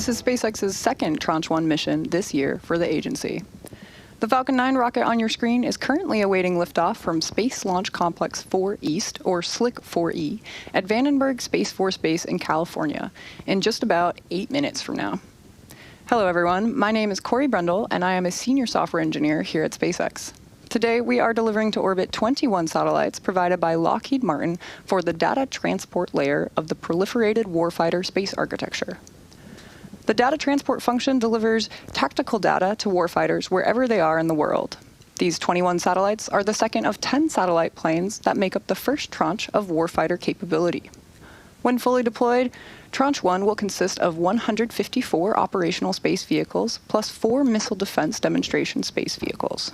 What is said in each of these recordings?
This is SpaceX's second Tranche 1 mission this year for the agency. The Falcon 9 rocket on your screen is currently awaiting liftoff from Space Launch Complex 4 East, or SLC-4E, at Vandenberg Space Force Base in California in just about 8 minutes from now. Hello everyone, my name is Corey Brundle and I am a senior software engineer here at SpaceX. Today we are delivering to orbit 21 satellites provided by Lockheed Martin for the data transport layer of the proliferated warfighter space architecture. The data transport function delivers tactical data to warfighters wherever they are in the world. These 21 satellites are the second of 10 satellite planes that make up the first tranche of warfighter capability. When fully deployed, Tranche 1 will consist of 154 operational space vehicles plus 4 missile defense demonstration space vehicles.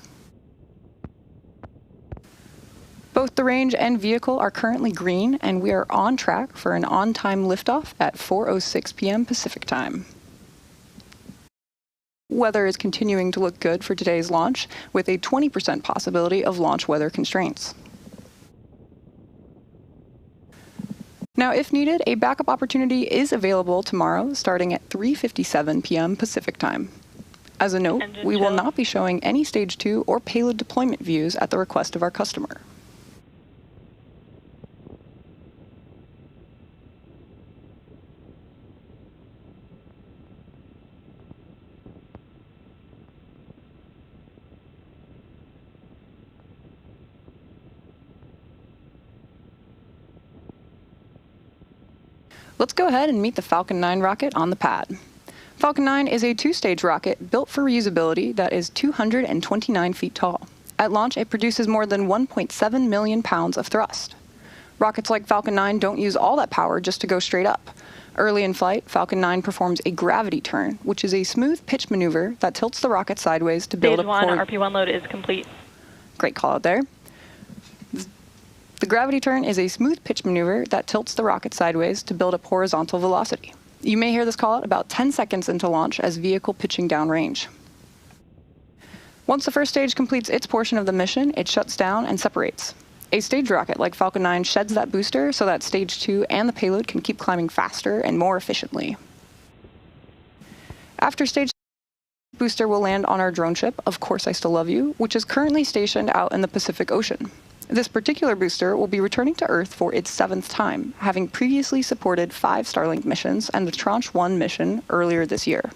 Both the range and vehicle are currently green, and we are on track for an on-time liftoff at 4:06 p.m. Pacific Time. Weather is continuing to look good for today's launch, with a 20% possibility of launch weather constraints. Now, if needed, a backup opportunity is available tomorrow, starting at 3:57 p.m. Pacific Time. As a note, we will not be showing any Stage 2 or payload deployment views at the request of our customer. Let's go ahead and meet the Falcon 9 rocket on the pad. Falcon 9 is a two-stage rocket built for reusability that is 229 feet tall. At launch, it produces more than 1.7 million pounds of thrust. Rockets like Falcon 9 don't use all that power just to go straight up. Early in flight, Falcon 9 performs a gravity turn, which is a smooth pitch maneuver that tilts the rocket sideways to build Stage 1 RP1 load is complete. Great call out there. The gravity turn is a smooth pitch maneuver that tilts the rocket sideways to build up horizontal velocity. You may hear this call out about 10 seconds into launch as vehicle pitching downrange. Once the first stage completes its portion of the mission, it shuts down and separates. A stage rocket like Falcon 9 sheds that booster so that Stage 2 and the payload can keep climbing faster and more efficiently. After Stage 2, booster will land on our drone ship, Of Course I Still Love You, which is currently stationed out in the Pacific Ocean. This particular booster will be returning to Earth for its 7th time, having previously supported 5 Starlink missions and the Tranche 1 mission earlier this year.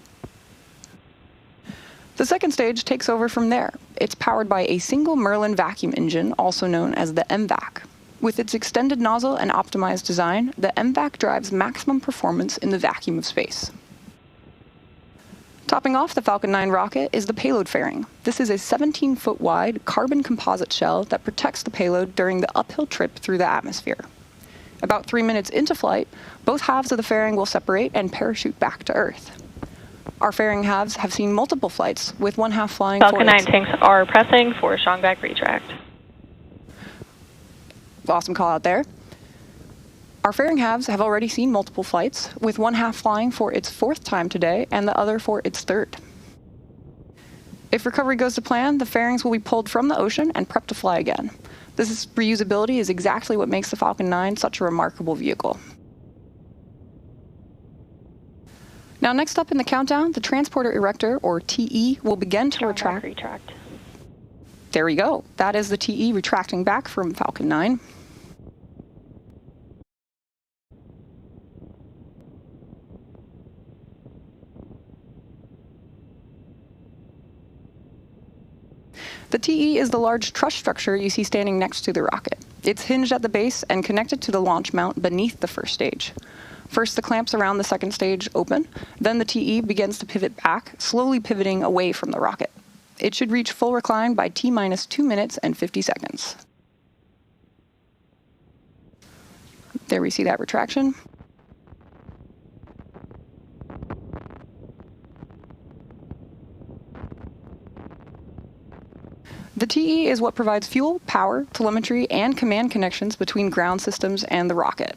The second stage takes over from there. It's powered by a single Merlin vacuum engine, also known as the MVAC. With its extended nozzle and optimized design, the MVAC drives maximum performance in the vacuum of space. Topping off the Falcon 9 rocket is the payload fairing. This is a 17-foot wide carbon composite shell that protects the payload during the uphill trip through the atmosphere. About 3 minutes into flight, both halves of the fairing will separate and parachute back to Earth. Our fairing halves have seen multiple flights, with one half flying Falcon 9 tanks are pressing for strong back retract. Awesome call out there. Our fairing halves have already seen multiple flights, with one half flying for its 4th time today and the other for its 3rd. If recovery goes to plan, the fairings will be pulled from the ocean and prepped to fly again. This reusability is exactly what makes the Falcon 9 such a remarkable vehicle. Now, next up in the countdown, the transporter erector, or TE, will begin to retract. There we go. That is the TE retracting back from Falcon 9. The TE is the large truss structure you see standing next to the rocket. It's hinged at the base and connected to the launch mount beneath the first stage. First, the clamps around the second stage open, then the TE begins to pivot back, slowly pivoting away from the rocket. It should reach full recline by T-minus 2 minutes and 50 seconds. There we see that retraction. The TE is what provides fuel, power, telemetry, and command connections between ground systems and the rocket.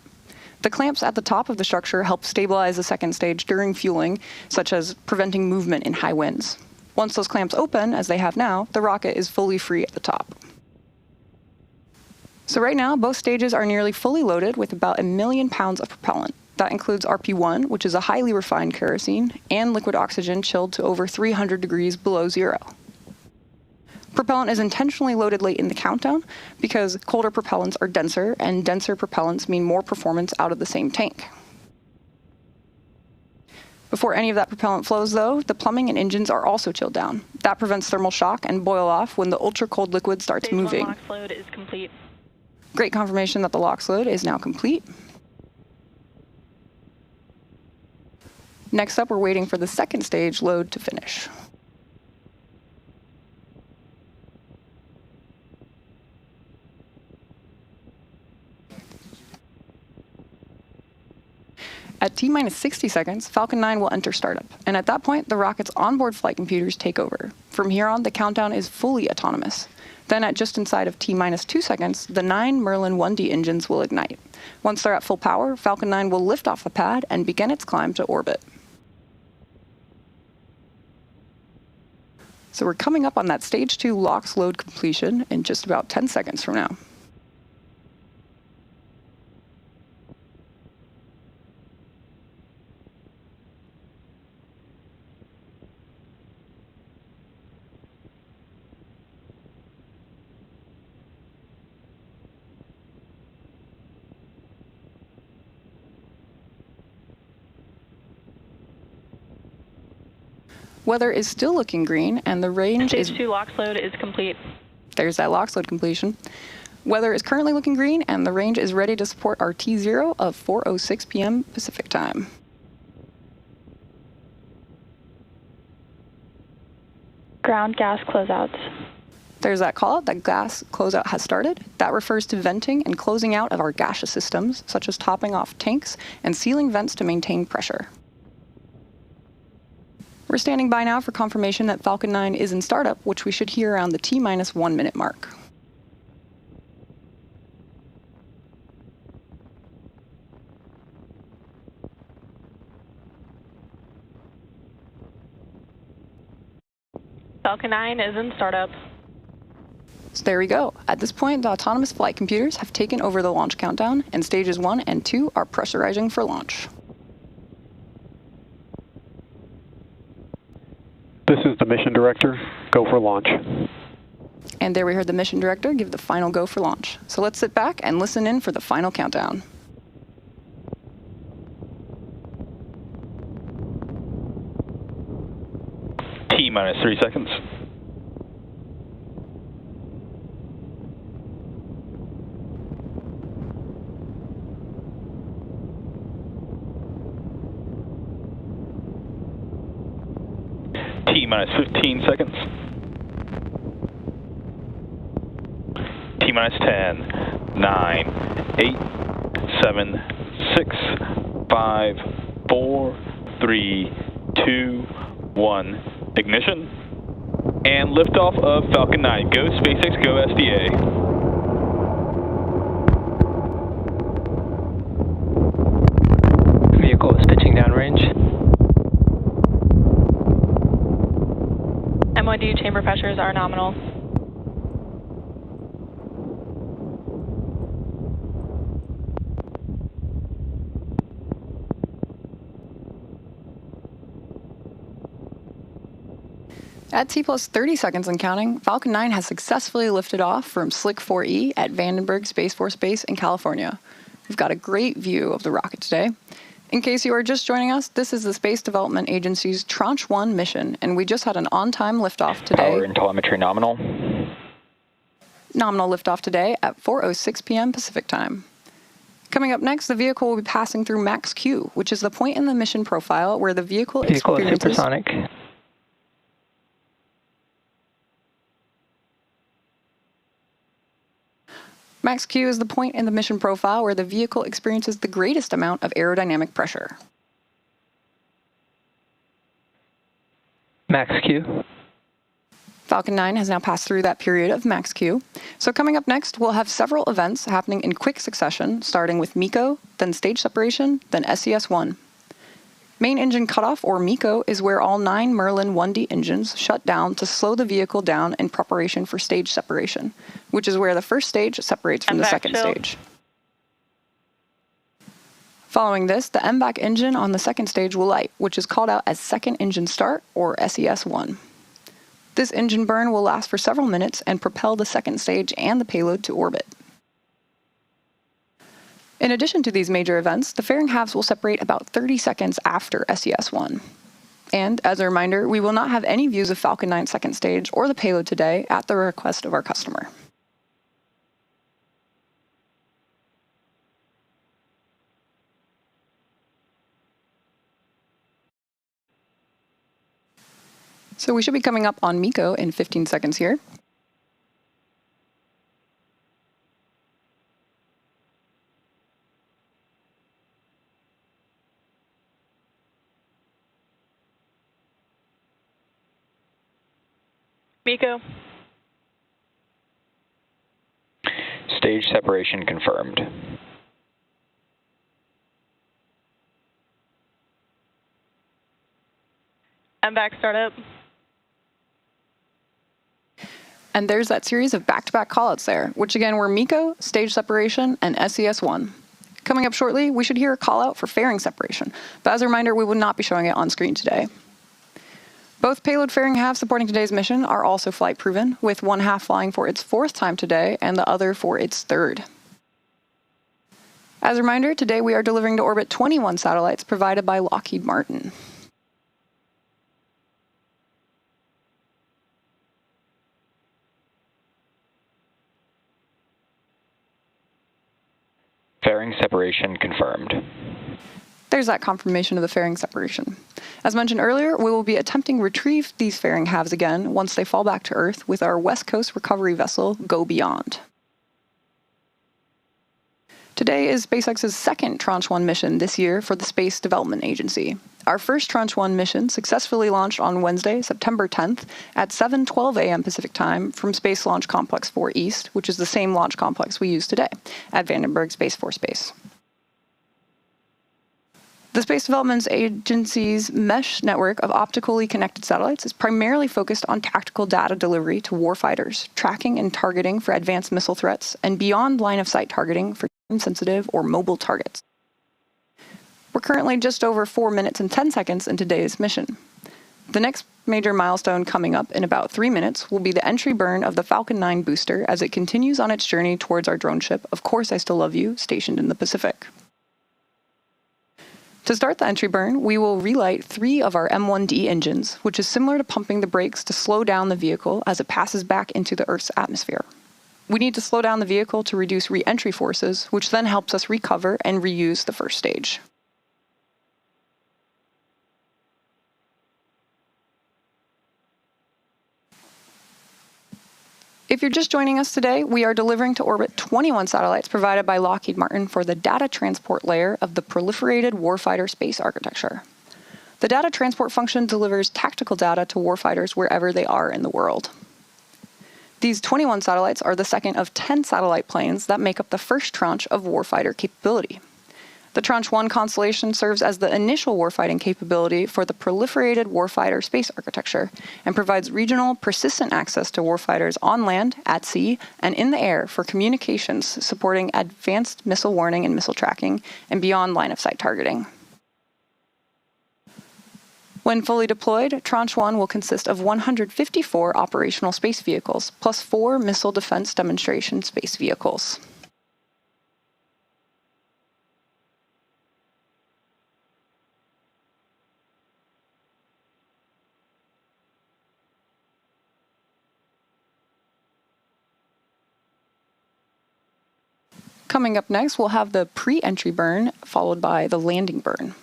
The clamps at the top of the structure help stabilize the second stage during fueling, such as preventing movement in high winds. Once those clamps open, as they have now, the rocket is fully free at the top. So right now, both stages are nearly fully loaded with about 1 million pounds of propellant. That includes RP1, which is a highly refined kerosene, and liquid oxygen chilled to over 300 degrees below zero. Propellant is intentionally loaded late in the countdown because colder propellants are denser, and denser propellants mean more performance out of the same tank. Before any of that propellant flows, though, the plumbing and engines are also chilled down. That prevents thermal shock and boil off when the ultra-cold liquid starts moving. Stage 1 LOX load is complete. Great confirmation that the LOX load is now complete. Next up, we're waiting for the second stage load to finish. At T-minus 60 seconds, Falcon 9 will enter startup, and at that point, the rocket's onboard flight computers take over. From here on, the countdown is fully autonomous. Then at just inside of T-minus 2 seconds, the 9 Merlin 1D engines will ignite. Once they're at full power, Falcon 9 will lift off the pad and begin its climb to orbit. So we're coming up on that stage 2 LOX load completion in just about 10 seconds from now. Weather is still looking green, and the range is... Stage 2 LOX load is complete. There's that LOX load completion. Weather is currently looking green, and the range is ready to support our T0 of 4:06 p.m. Pacific time. Ground gas closeouts. There's that call out that gas closeout has started. That refers to venting and closing out of our gaseous systems, such as topping off tanks and sealing vents to maintain pressure. We're standing by now for confirmation that Falcon 9 is in startup, which we should hear around the T-minus 1 minute mark. Falcon 9 is in startup. So there we go. At this point, the autonomous flight computers have taken over the launch countdown, and stages 1 and 2 are pressurizing for launch. This is the mission director. Go for launch. And there we heard the mission director give the final go for launch. So let's sit back and listen in for the final countdown. T-minus 3 seconds. T-minus 15 seconds. T-minus 10, 9, 8, 7, 6, 5, 4, 3, 2, 1. Ignition. And liftoff of Falcon 9. Go SpaceX, go SDA. Vehicle is pitching downrange. MOD chamber pressures are nominal. At T plus 30 seconds and counting, Falcon 9 has successfully lifted off from SLC-4E at Vandenberg Space Force Base in California. We've got a great view of the rocket today. In case you are just joining us, this is the Space Development Agency's Tranche 1 mission, and we just had an on-time liftoff today. Power and telemetry nominal. Nominal liftoff today at 4:06 p.m. Pacific time. Coming up next, the vehicle will be passing through max Q, which is the point in the mission profile where the vehicle Vehicle is experiences... supersonic. Max Q is the point in the mission profile where the vehicle experiences the greatest amount of aerodynamic pressure. Max Q. Falcon 9 has now passed through that period of max Q. So coming up next, we'll have several events happening in quick succession, starting with MECO, then stage separation, then SES-1. Main engine cutoff, or MECO, is where all 9 Merlin 1D engines shut down to slow the vehicle down in preparation for stage separation, which is where the first stage separates from the second stage. Following this, the MVAC engine on the second stage will light, which is called out as second engine start, or SES-1. This engine burn will last for several minutes and propel the second stage and the payload to orbit. In addition to these major events, the fairing halves will separate about 30 seconds after SES-1. And, as a reminder, we will not have any views of Falcon 9's second stage or the payload today at the request of our customer. So we should be coming up on MECO in 15 seconds here. MECO. Stage separation confirmed. MVAC startup. And there's that series of back-to-back callouts there, which again were MECO, stage separation, and SES-1. Coming up shortly, we should hear a callout for fairing separation, but as a reminder, we will not be showing it on screen today. Both payload fairing halves supporting today's mission are also flight-proven, with one half flying for its 4th time today and the other for its 3rd. As a reminder, today we are delivering to orbit 21 satellites provided by Lockheed Martin. Fairing separation confirmed. There's that confirmation of the fairing separation. As mentioned earlier, we will be attempting to retrieve these fairing halves again once they fall back to Earth with our West Coast recovery vessel, Go Beyond. Today is SpaceX's 2nd Tranche 1 mission this year for the Space Development Agency. Our first Tranche 1 mission successfully launched on Wednesday, September 10th at 7:12 a.m. Pacific Time from Space Launch Complex 4 East, which is the same launch complex we use today at Vandenberg Space Force Base. The Space Development Agency's mesh network of optically connected satellites is primarily focused on tactical data delivery to warfighters, tracking and targeting for advanced missile threats, and beyond line-of-sight targeting for time-sensitive or mobile targets. We're currently just over 4 minutes and 10 seconds in today's mission. The next major milestone coming up in about 3 minutes will be the entry burn of the Falcon 9 booster as it continues on its journey towards our drone ship, Of Course I Still Love You, stationed in the Pacific. To start the entry burn, we will relight 3 of our M1D engines, which is similar to pumping the brakes to slow down the vehicle as it passes back into the Earth's atmosphere. We need to slow down the vehicle to reduce re-entry forces, which then helps us recover and reuse the first stage. If you're just joining us today, we are delivering to orbit 21 satellites provided by Lockheed Martin for the data transport layer of the proliferated warfighter space architecture. The data transport function delivers tactical data to warfighters wherever they are in the world. These 21 satellites are the second of 10 satellite planes that make up the first tranche of warfighter capability. The Tranche 1 constellation serves as the initial warfighting capability for the proliferated warfighter space architecture and provides regional, persistent access to warfighters on land, at sea, and in the air for communications supporting advanced missile warning and missile tracking and beyond line-of-sight targeting. When fully deployed, Tranche 1 will consist of 154 operational space vehicles, plus 4 missile defense demonstration space vehicles. Coming up next, we'll have the pre-entry burn, followed by the landing burn.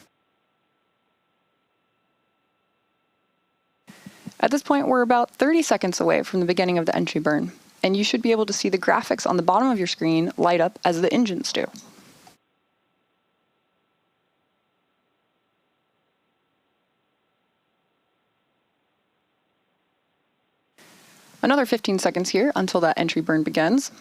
At this point, we're about 30 seconds away from the beginning of the entry burn, and you should be able to see the graphics on the bottom of your screen light up as the engines do. Another 15 seconds here until that entry burn begins.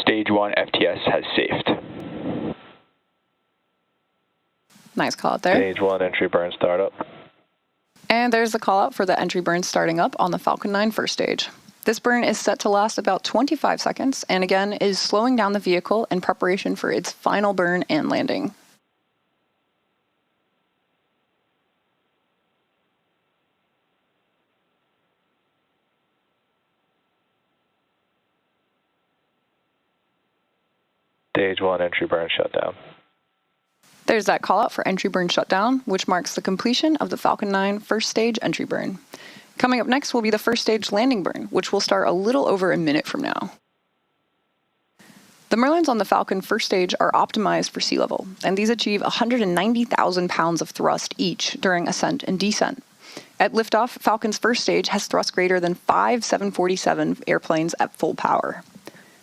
Stage 1 FTS has safed. Nice call out there. Stage 1 entry burn startup. And there's the call out for the entry burn starting up on the Falcon 9 first stage. This burn is set to last about 25 seconds and again is slowing down the vehicle in preparation for its final burn and landing. Stage 1 entry burn shutdown. There's that call out for entry burn shutdown, which marks the completion of the Falcon 9 first stage entry burn. Coming up next will be the first stage landing burn, which will start a little over a minute from now. The Merlins on the Falcon first stage are optimized for sea level, and these achieve 190,000 pounds of thrust each during ascent and descent. At liftoff, Falcon's first stage has thrust greater than 5 747 airplanes at full power.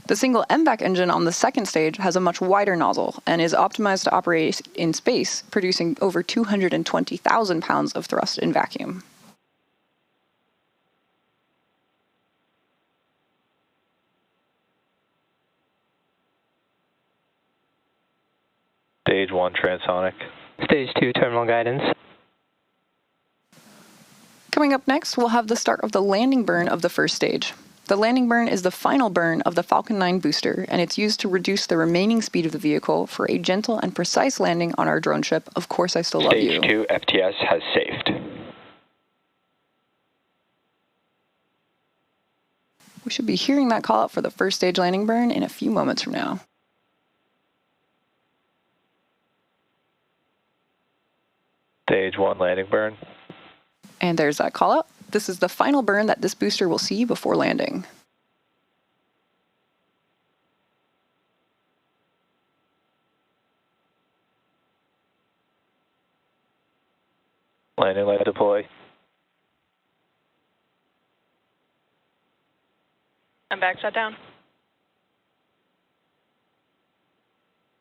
The single MVAC engine on the second stage has a much wider nozzle and is optimized to operate in space, producing over 220,000 pounds of thrust in vacuum. Stage 1 transonic. Stage 2 terminal guidance. Coming up next, we'll have the start of the landing burn of the first stage. The landing burn is the final burn of the Falcon 9 booster, and it's used to reduce the remaining speed of the vehicle for a gentle and precise landing on our drone ship, Of Course I Still Love You. Stage 2 FTS has safed. We should be hearing that call out for the first stage landing burn in a few moments from now. Stage 1 landing burn. And there's that call out. This is the final burn that this booster will see before landing. Landing light deploy. I'm back shutdown.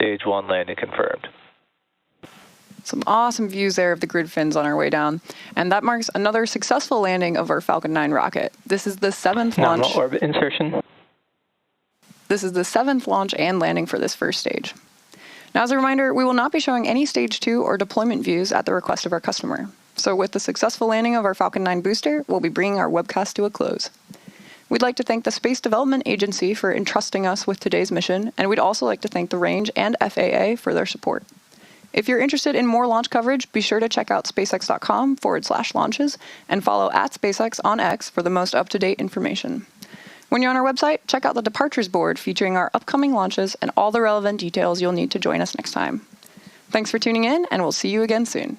Stage 1 landing confirmed. Some awesome views there of the grid fins on our way down. And that marks another successful landing of our Falcon 9 rocket. This is the 7th launch. Nominal orbit insertion. This is the 7th launch and landing for this first stage. Now, as a reminder, we will not be showing any Stage 2 or deployment views at the request of our customer. So with the successful landing of our Falcon 9 booster, we'll be bringing our webcast to a close. We'd like to thank the Space Development Agency for entrusting us with today's mission, and we'd also like to thank the Range and FAA for their support. If you're interested in more launch coverage, be sure to check out spacex.com/launches and follow @SpaceX on X for the most up-to-date information. When you're on our website, check out the departures board featuring our upcoming launches and all the relevant details you'll need to join us next time. Thanks for tuning in, and we'll see you again soon.